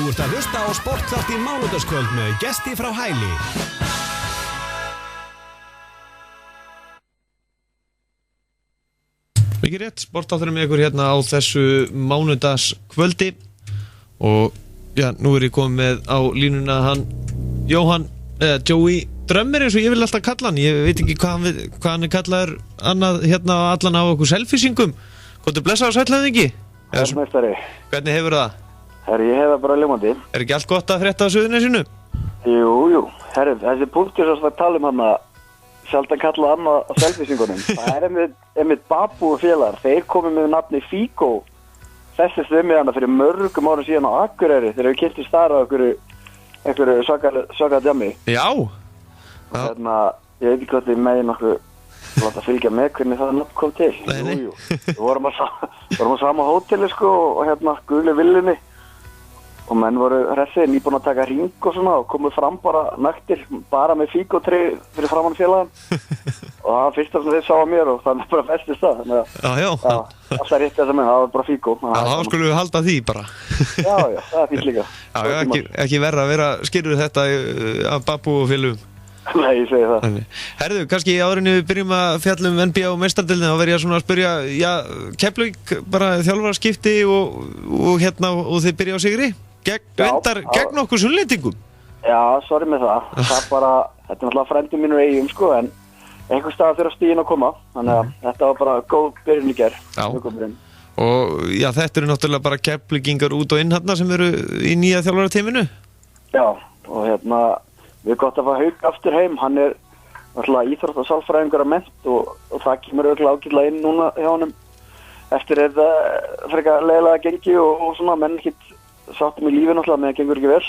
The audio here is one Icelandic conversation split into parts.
Þú ert að hlusta á sportþáttinn Mánudagskvöld með gesti frá Hæli. Mikið rétt, sportþátturinn með ykkur hérna á þessu mánudagskvöldi og já, nú ég komið með á línuna hann Jóhann, Joey Drömmir eins og ég vil alltaf kalla hann. Ég veit ekki hvað hann kallaður annað hérna allan á okkur selfisingum. Góttu blessa á sætlaðingi? Herrmeistari. Hvernig hefur það? Herri, ég hef það bara ljómandi. Ekki allt gott að frétta á Suðurnesinu? Jú. Herri, þessi punktur sem við talum hann að sjaldan kalla annað á selfisingunum. Það einmitt Babu og félagar. Þeir komið með nafni Figo. Þessi svimið hana fyrir mörgum árum síðan á Akureyri þegar við kynntum starra á einhverju svaka djammi. Já. Hérna, ég veit ekki hvað þið megin nokkuð láta fylgja með hvernig það nafn kom til. Jú. Við vorum á sama hóteli sko og hérna guli villinni. Og menn voru hressir, nýbúin að taka hring og svona og komu fram bara naktir, bara með Figo-tré fyrir framan félagann. Og það var fyrsta sem þeir sá að mér og þannig bara festist það. Já. Alltaf rétt þess að menn, það var bara Figo. Já, þá skulum við halda því bara. Já, það er fínt líka. Já, ekki verra að vera skýrur þetta af Babu og félugum. Nei, ég segi það. Herðu, kannski áðurinn við byrjum að fjalla NBA og meistaradeildina, þá verð ég svona að spyrja, já, Keflavík bara þjálfaraskipti og hérna, og þið byrja á sigri? Gegn okkur sunnlendingum? Já, sorry með það. Það er bara, þetta er náttúrulega frændum mínur eigum sko, en einhver stað þurfa stíðin að koma. Þannig að þetta var bara góð byrjun í gerð. Og já, þetta eru náttúrulega bara Keflvíkingar út og inn hérna sem eru í nýja þjálfarateyminu? Já, og hérna, við erum gott að fá Hauk aftur heim. Hann er náttúrulega íþrótt og sálfræðingur að mennt og það kemur örugglega ágætlega inn núna hjá honum. Eftir þetta frekar leiðilega gengi og svona menn ekkert sáttum í lífi náttúrulega með það gengur ekki vel.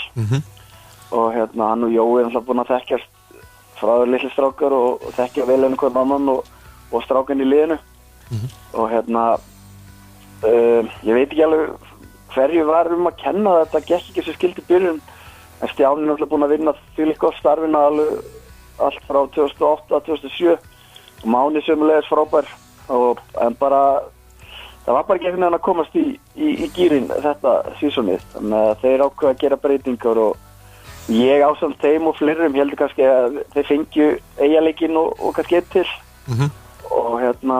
Og hérna hann og Jói er náttúrulega búin að þekkjast frá litli strákar og þekkja vel hvern annan og strákan í liðinu. Og hérna ég veit ekki alveg hverju var að kenna þetta gekk ekki sem skildi byrjun, en Stjáni er náttúrulega búin að vinna því gott starfina allt frá 2008-2007 og Máni sömulegis frábær en bara það var bara ekki einhvern veginn að komast í gírinn þetta sísonið, þannig að þeir ákveða að gera breytingar og ég ásamt þeim og flerum heldur kannski að þeir fengju eiginleikinn og kannski eitt til og hérna,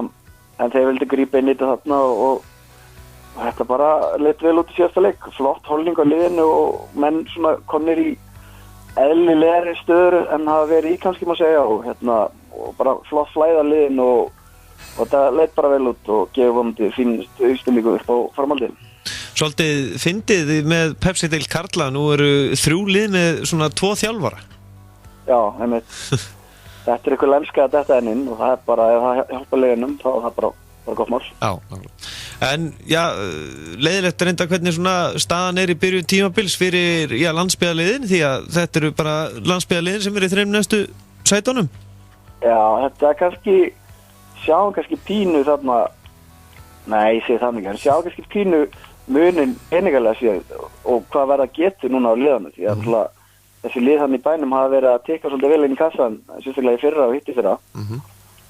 en þeir vildi grípa inn í þetta þarna og þetta bara leit vel út í síðasta leik, flott holning á liðinu og menn svona komnir í eðlilegri stöður en hafa verið í kannski má segja og hérna, og bara flott flæða liðinu og það leit bara vel út og gefur vonandi fínst auðstilíku upp á framhaldið. Svolítið fyndið með Pepsi-deild karla, nú eru 3 lið með svona 2 þjálfara. Já, einmitt. Þetta er eitthvað lenska að detta inn og það er bara, ef það hjálpa liðinum, þá er það bara gott mál. Já. En já, leiðilegt reynda hvernig svona staðan er í byrjun tímabils fyrir landsbyggðarliðin, því að þetta eru bara landsbyggðarliðin sem eru í 3 næstu sætunum. Já, þetta er sjáum kannski pínu þarna, nei, ég segi það ekki, sjáum kannski pínu munin peningalega síðan og hvað verða getur núna á liðanum, því að þessi lið hann í bænum hafa verið að tekka svolítið vel inn í kassan, sérstaklega í fyrra og hitti fyrra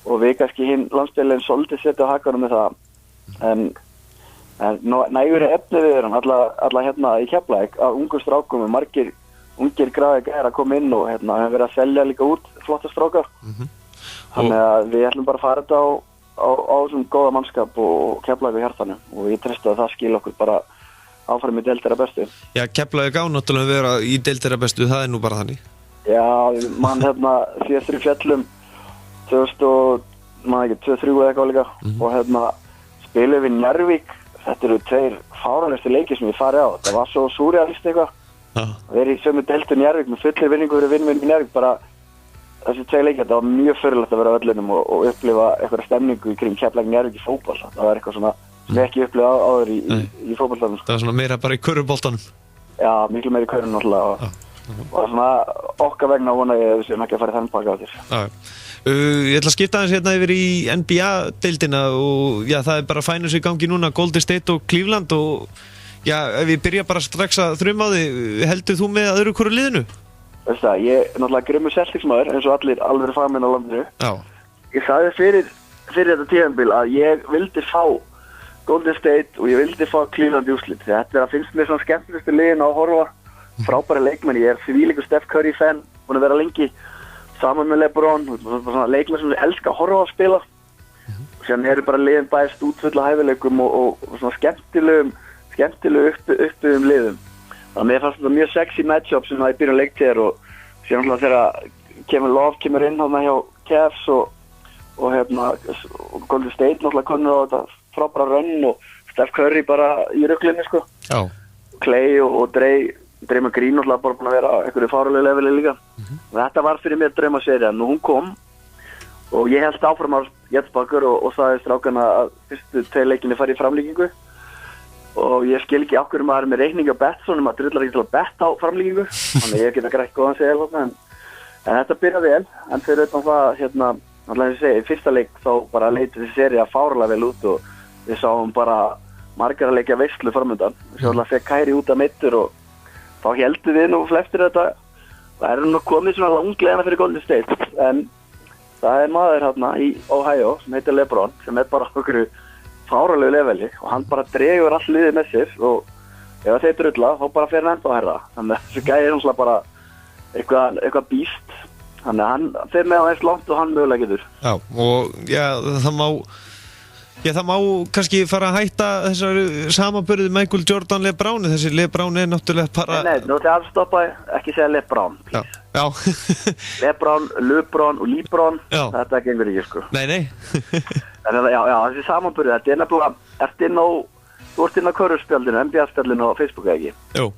og við kannski hinn landsbyggðarliðin svolítið setja á hakanum með það, en nægur efni við erum alla hérna í Keflavík af ungum strákum og margir ungir græðir að koma inn og hérna hefur verið að selja líka út flotta strákar. Þannig að við ætlum bara að fara þetta á svona góða mannskap og Keflavík í hjartanu og ég treysti að það skil okkur bara áfram í deildina bestu. Já, Keflavík á náttúrulega að vera í deildina bestu, það er nú bara þannig. Já, mann hérna síðastur í fjallum 2003 eða eitthvað líka og hérna spilum við Njarðvík, þetta eru 2 fáránlegustu leikir sem ég farið á, það var svo súrrealist eitthvað. Við erum í sömu deildin Njarðvík með fullir vinningu fyrir vinnum í Njarðvík bara. Þessi 2 leikir, það var mjög fyrirlegt að vera á öllunum og upplifa eitthvað stemningu í kring Keflavík Njarðvík í fótbolta. Það var eitthvað svona sem ég ekki upplifað áður í fótboltanum. Það var svona meira bara í körfuboltanum. Já, miklu meira í körfunum náttúrulega og svona okkar vegna vona ég að við séum ekki að fara í þann pakka á þér. Ég ætla að skipta aðeins hérna yfir í NBA-deildina og já, það er bara finals í gangi núna, Golden State og Cleveland og já, ef við byrja bara strax að þrjum á þig, heldur þú með öðru hvoru liðinu? Veist það, ég er náttúrulega grimmur Celtics-maður eins og allir alveg fagmenn á landinu. Já. Ég sagði fyrir þetta tímabil að ég vildi fá Golden State og ég vildi fá Cleveland í úrslit. Þetta finnst mér svona skemmtilegustu liðin að horfa frábæri leikmenn, ég þvílíkur Steph Curry fan, búin að vera lengi saman með LeBron, svona leikmenn sem við elska að horfa á að spila og síðan eru bara liðin bæst útfulla hæfileikum og svona skemmtilegu uppbyggðum liðum. Þannig að mér fannst þetta mjög sexy matchup sem það í byrjun leiktíðar og síðan alltaf þegar Love kemur inn þarna hjá Cavs og Golden State náttúrulega komið á þetta frábæra run og Steph Curry bara í ruglinni sko. Já. Clay og Draymond Green náttúrulega bara búin að vera einhverju fáralegu leveli líka. Þetta var fyrir mér draumaserían og hún kom og ég held áfram á Jetsbakur og sagði strákana að fyrstu 2 leikinni fari í framlíkingu og ég skil ekki okkur maður með reikningi á Betson maður drullar ekki til að betta á framlíkingu þannig að ég geta greitt góðan segil en þetta byrjaði vel en fyrir utan það alltaf ég segi, í fyrsta leik þá bara leiti þessi sería fárlega vel út og við sáum bara margar að leikja veislu framöndan við sáum alltaf fekk Kyrie út af meittur og þá heldum við nú flestir þetta það nú komið svona langlegana fyrir Golden State en það maður hérna í Ohio sem heitir LeBron sem bara okkur fáralegu leveli og hann bara dregur all liðið með sér og ef þeir drulla þá bara fer hann enda á herra þannig að þessi gæði náttúrulega bara eitthvað býst þannig að hann fer með aðeins langt og hann mögulega getur. Já, og það má kannski fara að hætta þessar samanburði Michael Jordan LeBron þessi LeBron náttúrulega bara Nei, nú ætla ég að stoppa ekki segja LeBron Já. LeBron og LeBron þetta gengur ekki sko Nei En já, þessi samanburði þetta nefnilega þú ert inn á körfuspjaldinu, NBA-spjaldinu á Facebook ekki? Jú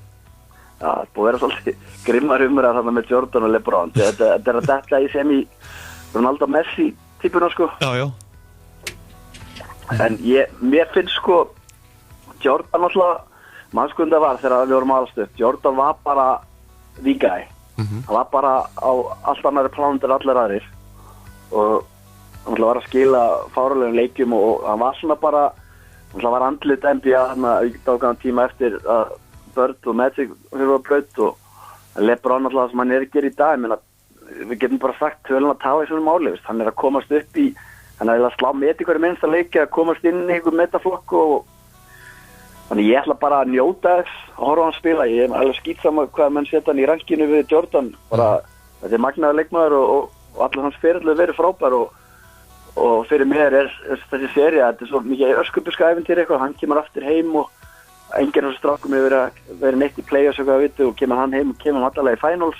Já, það búið að vera svolítið grimmar umræða þarna með Jordan og LeBron þetta er að detta í sem í Ronaldo Messi típuna sko Já En mér finnst sko Jordan alltaf mannskunda var þegar við vorum aðalstu Jordan var bara the guy hann var bara á allt annari plánundir allir aðrir og hann var að skila fárulegum leikjum og hann var svona bara hann var andlit NBA þarna ákveðan tíma eftir að Bird og Magic fyrir að braut og LeBron alltaf sem hann að gera í dag við getum bara sagt tölun að tala í svona máli hann að komast upp í hann að slá met í hverju minnsta leiki að komast inn í einhver metaflokk og þannig ég ætla bara að njóta þess að horfa hann spila ég er alveg skýtsama hvað menn setja hann í rankinu við Jordan bara þetta er magnaður leikmaður og allir hans fyrirlega verið frábær og fyrir mér er þessi sería þetta er svo mikið öskubuska ævintýri eitthvað hann kemur aftur heim og enginn af þessu strákum hefur verið neitt í play-offs og hvað og kemur hann heim og kemur hann allavega í finals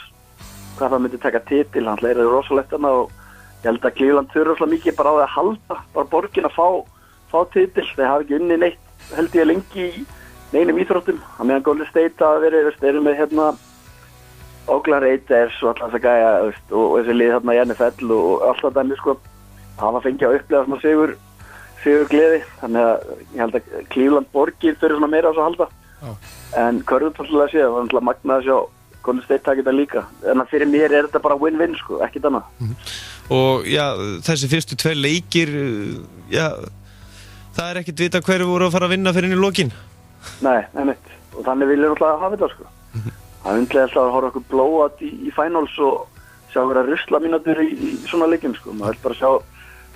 hvað það myndi taka titil hann leiraði rosalegt hana og ég held að Cleveland þurfa rosalega mikið bara á því að halda bara borgin að fá titil þeir hafa ekki unni neitt held ég lengi í neinum íþróttum að meðan Golden State að verið þeir eru með Oakland Raiders og alltaf þess að gæja og þessi lið í NFL og alltaf dæmi sko hafa fengið að upplega svona sigur gleði þannig að ég held að Cleveland borgir þurfi svona meira á þess að halda en körfuboltalega séð það var náttúrulega magnað að sjá Golden State takið þetta líka en fyrir mér er þetta bara win-win sko, ekkert annað Og þessi fyrstu 2 leikir það er ekkert vita hverju voru að fara að vinna fyrir inn í lokin Nei, neitt og þannig vil ég náttúrulega hafa þetta sko það er undlega alltaf að horfa okkur blóat í finals og sjá hverja rusla mínútur í svona leikim sko maður vil bara sjá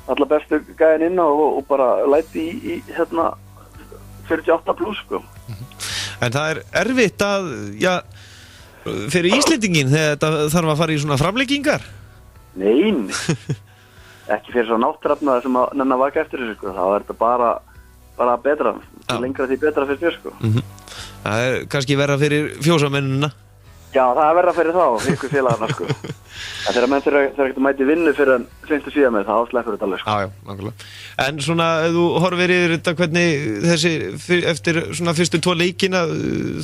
alla bestu gæðin inn og bara læti í 48 plus sko. En það er erfitt að fyrir Íslendingin þegar þetta þarf að fara í svona framleikingar? Nein ekki fyrir svo náttrafnaðar sem að nennan vaka eftir þessu sko. Það er þetta bara betra lengra því betra fyrir þér sko. Það er kannski verra fyrir fjósamennina Já, það er verra fyrir þá, ykkur félagana sko. En þegar menn þeir ekkert að mæti vinnu fyrir en finnstu síðan með það áslæfur þetta alveg sko. Já, nákvæmlega. En svona, ef þú horfir yfir þetta hvernig þessi, eftir svona fyrstu 2 leikina,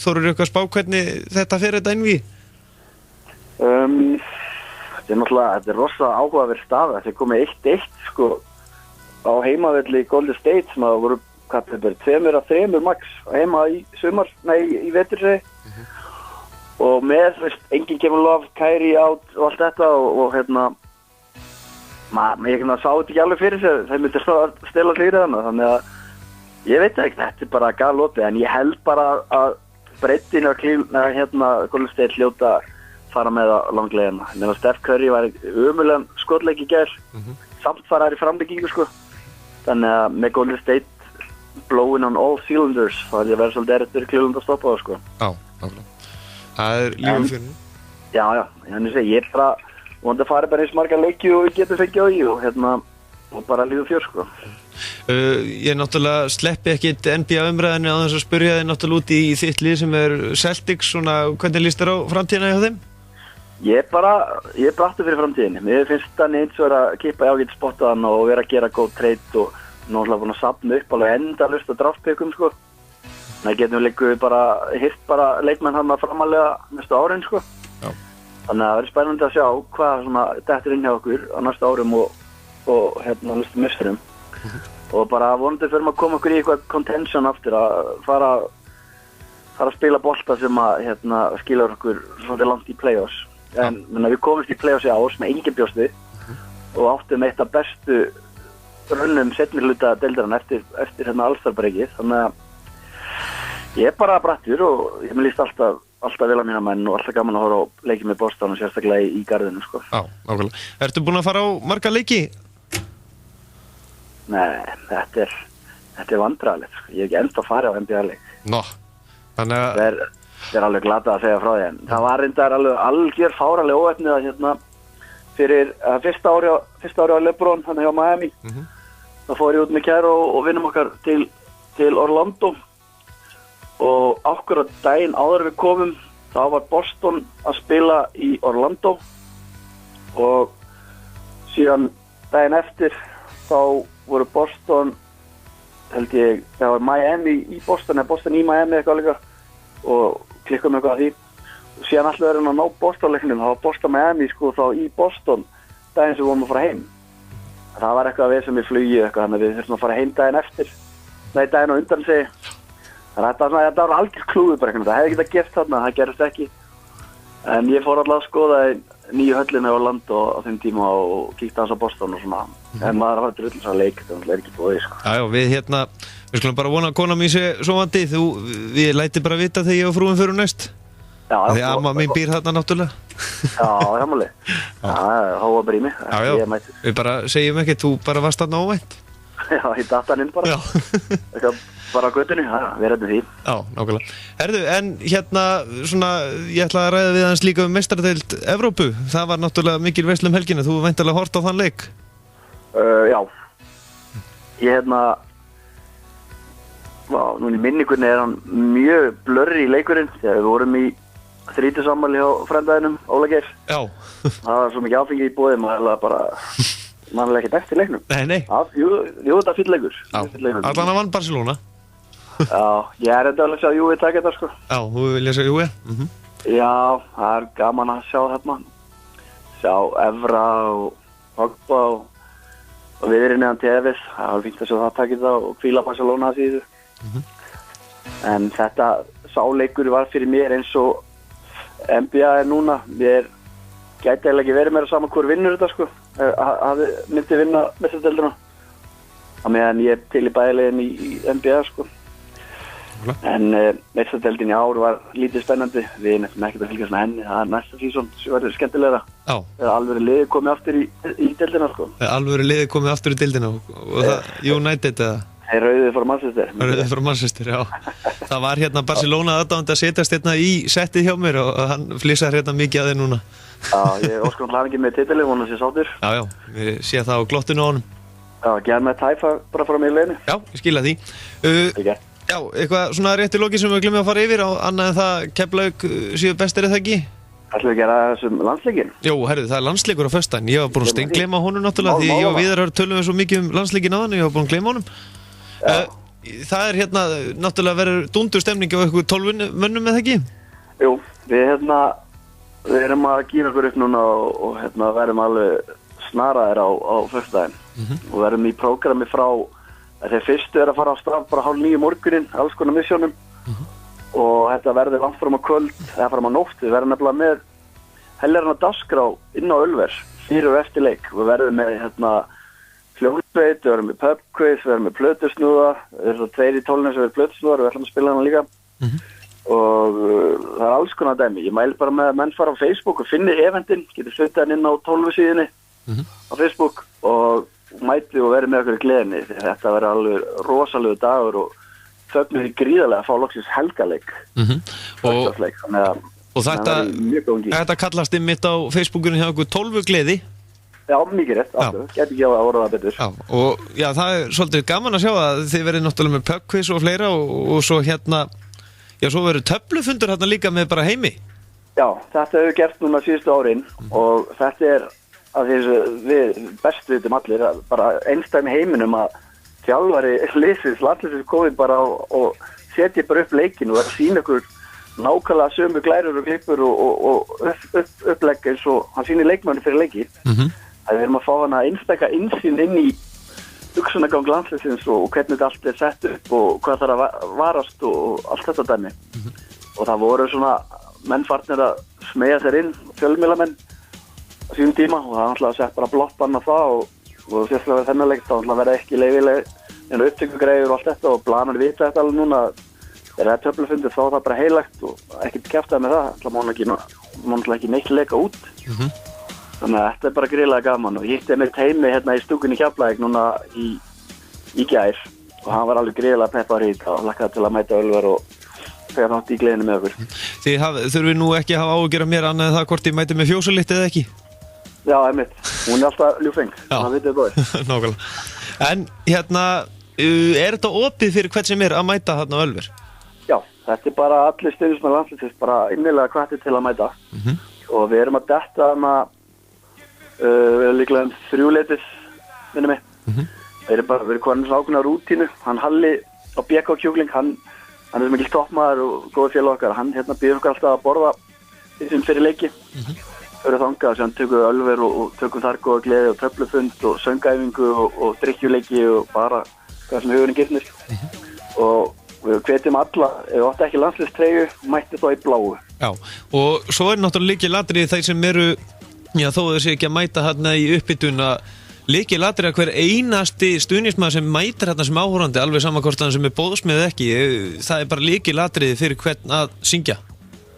þorur eitthvað spá hvernig þetta fer þetta inn við? Þetta er náttúrulega, þetta er rosa áhugaverð stað, þetta er komið 1-1 sko á heimavelli í Golden State sem að voru, hvað þetta er, 2 af 3 max heima í í vetursegi. Og með, enginn kemur Love, Kyrie átt og allt þetta og ég sá þetta ekki alveg fyrir sig, þeir myndir að stela hlýrið hana, þannig að ég veit ekki, þetta er bara galopið, en ég held bara að breytin og Golden State hljóta fara með á langlegina. Meðan Steph Curry var umulegan skotleik í gær, samt fara þær í frambyggingu sko, þannig að með Golden State blowing on all cylinders, þá held ég að vera svolítið erfitt fyrir Cleveland að stoppa það sko. Já, nákvæmlega. Það líf og fjörn. Já, ég er bara vonandi að fara bara eins marga leiki og við getum fengið á í og bara líf og fjör, sko. Ég náttúrulega sleppi ekkit NBA umræðinu á þess að spyrja þig náttúrulega út í þitt lið sem Celtics, svona, hvernig líst þér á framtíðina hjá þeim? Ég er brattur fyrir framtíðinni. Mér finnst það eins og að kippa í ágætt spottaðan og vera að gera góð trade og náttúrulega búin að safna upp alveg endalaust á draftpickum, sko. Það getum hirt bara leikmenn hann framalega næstu árin, sko. Já. Þannig að það verður spennandi að sjá hvað svona dettur inn hjá okkur á næstu árum og næstu misturum. Og bara vonandi fyrir að koma okkur í eitthvað contention aftur að fara að spila bolta sem að skilar okkur svolítið langt í play-offs. En við komumst í play-offs í ár sem enginn bjóst við og áttum eitt af bestu rönnum seinni hluta deildarinnar eftir All-Star-breakið. Þannig að ég er bara brattur og ég líst alltaf vel á mína menn og alltaf gaman að horfa á leiki með Boston og sérstaklega í garðinu, sko. Já, nákvæmlega. Ertu búin að fara á marga leiki? Nei, þetta er vandræðalegt, sko. Ég hef ekki ennþá farið á NBA-leik. Þannig að það er alveg glatað að segja frá því, en það var reyndar algjör fáraleg óefnið að fyrir fyrsta ári á LeBron hann hjá Miami. Þá fór ég út með kæru og vinnum okkar til Orlando og akkurat daginn áður við komum þá var Boston að spila í Orlando og síðan daginn eftir þá voru Boston held ég, það var Miami í Boston eða Boston í Miami eitthvað líka og klikkum eitthvað að því og síðan alltaf verðum að ná Boston-leiknum þá var Boston Miami sko þá í Boston daginn sem við vorum að fara heim það var eitthvað við sem við flugið eitthvað þannig að við þurfum að fara heim daginn eftir daginn á undan segi þannig að þetta var algjör klúður bara eitthvað það hefði getað gert þarna, það gerist ekki en ég fór alltaf að skoða nýju höllina í Orlando á þeim tíma og kíkti hans á Boston og svona en maður að fara til öll leik, það er ekki búið sko. Já, við skulum bara vona að kona mín sé sofandi, við læti bara vita þegar ég og frúin fyrir næst því að amma mín býr þarna náttúrulega Já, hjámáli Háa bara í mig Við bara segjum ekki, þú bara varst þarna óvænt Já, ég datt hann inn bara bara á götunni, við erum því Já, nákvæmlega. Herðu, en svona, ég ætla að ræða við hans líka meistaradeild Evrópu, það var náttúrulega mikil veisla helgina, þú væntanlega hort á þann leik Já ég núna í minningunni hann mjög blurri í leikurinn þegar við vorum í 30 sammæli hjá frændaðinum, Óla Geir Já það var svo mikið áfengi í boði, maður bara mannlega ekkert eftir leiknum Nei Jú, þetta er fýll leikur Allan að vann Barcelona Já, ég er enda að sjá Júi taka þetta sko Já, þú vilja sjá Júi Já, það er gaman að sjá þarna sjá Evra og Pogba og við erum neðan Tevez það var fínt að sjá það taka þetta og hvíla Barcelona að síðu en þetta sáleikur var fyrir mér eins og NBA er núna mér gæti eiginlega ekki verið meira saman hvor vinnur þetta sko hafi myndi vinna meistaradeildina á meðan ég til í bæðilegin í NBA sko en meistaradeildin í ár var lítið spennandi við nefnum ekkert að fylgjast með henni það er næsta sísón sem verður skemmtilegra þegar alvöru liðið komið aftur í deildina sko alvöru liðið komið aftur í deildina og það United eða Þeir rauðið frá Manchester já það var Barcelona aðdáandi að setjast í settið hjá mér og hann flissar mikið að þér núna Já, ég óskar hann ekki með titili, vonum sé sáttur Já, ég sé það á glottinu á honum Já, gerð með tæfa bara frá mig í leiðinu Já, ég skila því Já, eitthvað svona rétt í loki sem við glemum að fara yfir á annað en það Keflavík séu bestir eða ekki Ætlum við að gera þessum landsleikin? Jó, herru, það er landsleikur á föstudaginn ég var búin að steingleyma honum náttúrulega því ég og Viðar tölum svo mikið landsleikin áðan ég var búin að gleyma honum Það er náttúrulega verður dúndur stemning á eitthvað 12 mönnum eða ekki? Jú, við erum að gýra okkur upp núna og verðum alveg snaraðir á föstudaginn og verðum í prógrami frá þeir fyrstu að fara á stað bara 8:30 morgunin, alls konar missjónum og þetta verður langt fram á kvöld eða fram á nótt, við verðum nefnilega með helgarna dagskrá inn á Ölvers fyrir og eftir leik, við verðum með hljómsveit, við verðum með pubquiz, við verðum með plötusnúða við erum svo 2 í 12 sem verður plötusnúðar við ætlum að spila hana líka og það er alls konar dæmi ég mæli bara með að menn fara á Facebook og finni eventin, getur sluttað hann inn á 12 síðunni á Facebook og mæti og verið með okkur í gleðinni þetta verður alveg rosalegu dagur og þögnum við gríðarlega að fá loksins helgaleik þannig að Og þetta kallast einmitt á Facebookinu hjá okkur 12 gleði. Já, mikið rétt, geti ekki á að orða það betur. Já, og það svolítið gaman að sjá að þið verið náttúrulega með pubquiz og fleira og svo svo verið töflufundur líka með bara heimi. Já, þetta hefur gert núna síðustu árin og þetta að við best vitum allir bara einstæmi heiminum að þjálfari liðsins, landsliðsins komið bara og setja bara upp leikinn og sýna ykkur nákvæmlega sömu glærur og klippur og upplegg eins og hann sýnir leikmanni fyrir leiki. Við erum að fá hana einstaka innsýn inn í hugsunargang landsliðsins og hvernig þetta allt sett upp og hvað þarf að varast og allt þetta dæmi. Og það voru svona mennfarnir að smegja sér inn, fjölmiðlamenn á sínum tíma og það ætlaði að setja bara blottbann á það og sérstaklega við þennan leik þá ætlaði að vera ekki leyfileg en upptökugreiður og allt þetta og planar vita þetta alveg núna þegar það töflufundir þá er það bara heilagt og ekkert kjaftaði með það, það má ekki neitt leika út. Þannig að þetta er bara gríðlega gaman og ég hitti mitt heimi hérna í stúkunni Keflavík núna í gær og hann var alveg gríðlega peppar í þetta og lakkaði til að mæta Ölver og þegar þátt í gleðinu með okkur. Þið þurfið nú ekki að hafa áhyggjur af mér annað en það hvort ég mæti með fjósalitt eða ekki? Já, einmitt. Hún er alltaf ljúfeng. Það vitið bóði. Nákvæmlega. En er þetta opið fyrir hvern sem er að mæta þarna á Ölver? Já, þetta er bara allir stuðningsmenn landsliðsins bara innilega hvattir til að mæta og við erum að detta við erum líklega 3-leytis minnum mig. Við erum komin ákveðna rútínu. Hann Halli á BK Kjúkling, hann er mikil toppmaður og góður félag okkar. Hann býður okkur alltaf að borða þessum fyrir leiki. Fyrir þangað, sem tökum við Ölver og tökum þar góða gleði og töflufund og söngæfingu og drikkjuleiki og bara hvað sem hugurinn gyrnir. Og við hvetjum alla, ef við áttu ekki landsliðstreyju, mætti þá í bláu. Já, og svo náttúrulega lykilatriði þeir sem eru, þó þessi ekki að mæta hérna í uppbytuna, lykilatriði að hver einasti stuðningsmaður sem mætir hérna sem áhorfandi, alveg sama hvort hann sem er boðsmið ekki, það er bara lykilatriði fyrir hvern að syngja.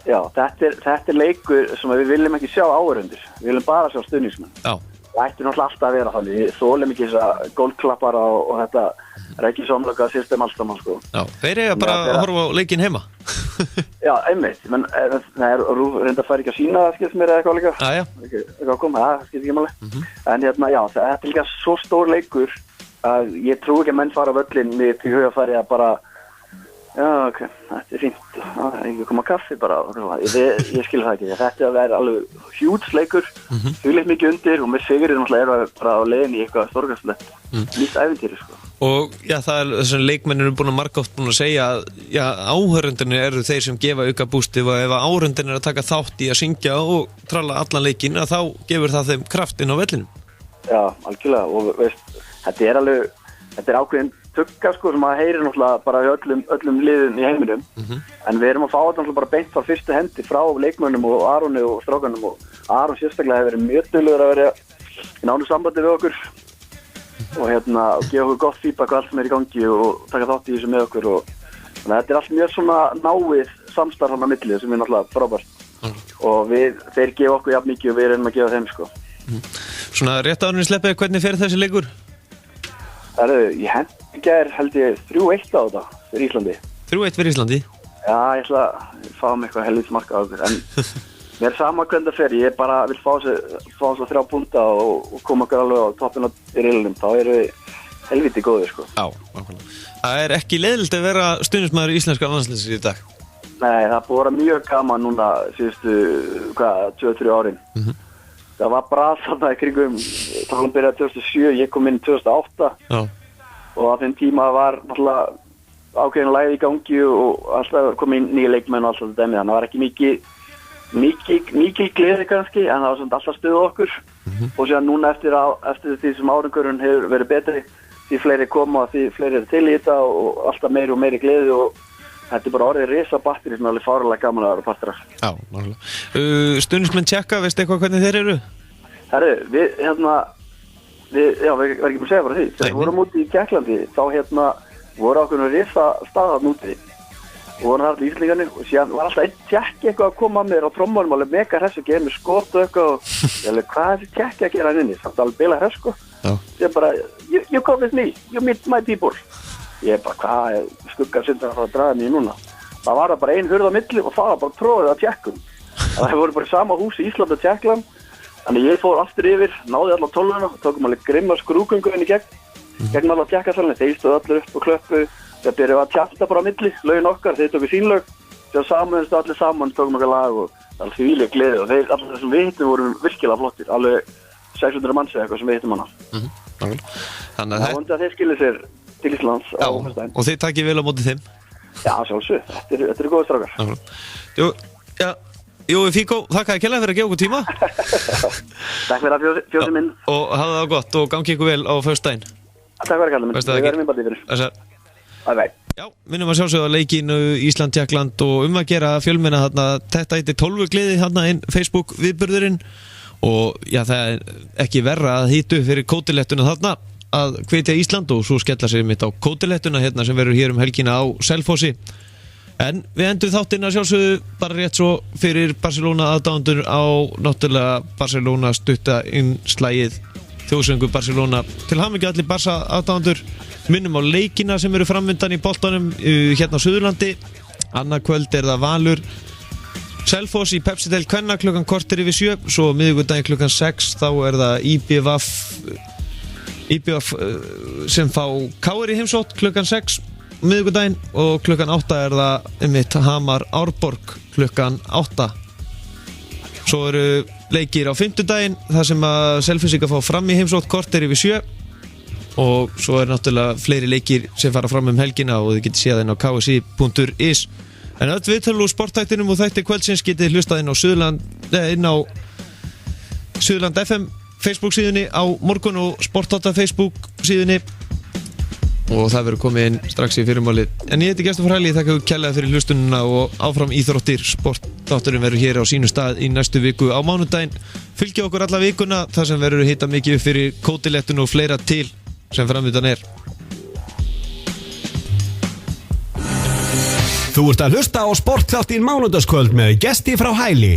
Já, þetta er leikur sem við viljum ekki sjá áhorfendur, við viljum bara sjá stuðningsmenn. Já. Það ætti náttúrulega alltaf að vera þannig, við þolum ekki þessa gólklappara og þetta er ekki samlöka system alltaf sko. Já, þeir eiga bara að horfa á leikinn heima. Já, einmitt, menn reynda að fara ekki að sína það skilst mér eða eitthvað líka. Já. Eitthvað að koma, það skilst ekki máli. En já, þetta er líka svo stór leikur að ég trú ekki að menn fara á völlin með til huga fari að bara ok, þetta er fínt, ekki koma kaffi bara, ég skil það ekki, þetta er alveg hjúts leikur, hugleitt mikið undir og með sigurinn náttúrulega bara á leiðinni í eitthvað stórkastlegt, nýtt ævintýri sko. Og það er þessum leikmennir búin að margótt búin að segja að áhörundinir eru þeir sem gefa auka bústið og ef áhörundinir er að taka þátt í að syngja og tralla allan leikinn að þá gefur það þeim kraft inn á vellinum. Já, algjörlega og veist, þetta er ákveðin tugga sko sem að heyri náttúrulega bara í öllum liðum í heiminum en við erum að fá þetta náttúrulega bara beint frá fyrstu hendi frá leikmönnum og Aroni og strákanum og Aron sérstaklega hefur verið mjög duglegur að vera í nánu sambandi við okkur og gefa okkur gott feedback á allt sem er í gangi og taka þátt í þessu með okkur og þannig að þetta er allt mjög svona náið samstarf hann á milli sem er náttúrulega frábært og þeir gefa okkur jafn mikið og við erum að gefa þeim sko. Svona rétt áður en sleppið, hvernig fer þessi leikur? Ég held ég 3-1 á þetta fyrir Íslandi. 3-1 fyrir Íslandi? Já, ég ætla að fá mig eitthvað helvits marka á okkur en mér er sama hvernig það fer, ég bara vil fá svo 3 púnta og koma okkur alveg á toppinn í riðlinum, þá erum við helviti góðir sko. Já, nákvæmlega. Það er ekki leiðilegt að vera stuðningsmaður í íslenska landsliðsins í dag? Nei, það búið að vera mjög gaman núna síðustu, 2-3 árin. Það var bara þarna í kringum, það byrjaði 2007, ég kom inn 2008 Já. Og á þeim tíma var náttúrulega ákveðin lægi í gangi og alltaf kom inn nýja leikmenn og allt þetta dæmi, þannig að það var ekki mikið gleði kannski, en það var svona alltaf stuð okkur og síðan núna eftir því sem árangurinn hefur verið betri, því fleiri koma og því fleiri eru til í þetta og alltaf meiri og meiri gleði og þetta er bara orðið risa batteri sem er alveg fáralega gaman að vera partur af. Já, náttúrulega. Stuðningsmenn Tékka, veistu eitthvað hvernig þeir eru? Herru, við verðum ekki búin að segja bara því. Þegar við vorum úti í Tékklandi, þá voru ákveðin risa staðan úti og vorum þar til Íslendingarnir og síðan var alltaf einn Tékki eitthvað að koma að mér á trommunum alveg mega hress og gefa mér skot og eitthvað og ég alveg, hvað er þessi Tékki að gera hann inni? Samt alveg bila hress sko. Ég bara, you come with me, you meet my people. Ég bara, hvað skuggar syndar að fara að draga mér núna? Það var bara ein hurð á milli og það var bara tróðið af Tékkum Það voru bara í sama hús í Ísland og Tékkland. Þannig ég fór aftur yfir, náði alla 12-una, tókum alveg grimma skrúgöngu inn í gegn alla Tékkasölunni. Þeir stóðu allir upp og klöppu. Þeir byrjuðu að tjafta bara á milli, lögin okkar, þeir tóku sín lög. Þegar samanstu allir saman, tókum okkar lag og allir þvílík gleði. Og þeir, allir þessum við hittum voru virkilega flottir. Alveg 600 manns eða eitthvað sem við hittum hana. Þannig Það vondi að þeir skilir sér til Íslands á Já, föstudaginn. og þið takið vel á móti þeim. Já, sjálfsög. Þetta eru góðir strákar. Jú, já, Jói Fíkó, þakkaði kærlega fyrir að gefa okkur tíma. Takk fyrir að fjósið minn. Og hafa það gott og gangi ykkur vel á föstudaginn. Takk fyrir að kalla minn. Bestu þakkir. Við verðum innbæði fyrir. Þessar. Bye bye. Já, minnum að sjálfsögða leikinu Ísland-Tékkland og að gera fjölmenna þarna, þetta heitir 12 gleði þarna inn Facebook viðburðurinn og já, það er ekki verra að hýtu fyrir kótilettuna þarna að hvetja Ísland og svo skella sér mitt á kótilettuna hérna sem verður hér helgina á Selfossi. En við endum þáttinn að sjálfsögðu bara rétt svo fyrir Barcelona aðdáendur á náttúrulega Barcelona stutta innslagið þjóðsöngu Barcelona. Til hamingju allir Barca aðdáendur. Minnum á leikina sem eru framöndan í boltanum hérna á Suðurlandi. Annað kvöld er það Valur Selfoss í Pepsi-deild kvenna klukkan korter yfir 7. Svo miðvikudaginn klukkan 6 þá er það IBVF sem fá KR í heimsótt klukkan 6 miðvikudaginn og klukkan 8 er það einmitt Hamar Árborg klukkan 8. Svo eru leikir á fimmtudaginn þar sem að Selfossingar fá fram í heimsótt korter yfir 7. Og svo er náttúrulega fleiri leikir sem fara fram helgina og þið getið séð inn á ksi.is. En öll viðtölu úr sporttættinum og þætti kvöldsins getið hlustað inn á Suðurland FM Facebook síðunni á morgun og Sportátta Facebook síðunni og það verður komið inn strax í fyrirmáli. En ég heiti Gestur Fræli, þakka kærlega fyrir hlustununa og áfram íþróttir. Sportátturinn verður hér á sínu stað í næstu viku á mánudaginn. Fylgja okkur alla vikuna þar sem verður hitta mikið upp fyrir kótilettun og fleira til sem framöndan er. Þú ert að hlusta á sportþáttinn Mánudagskvöld með Gesti frá Hæli.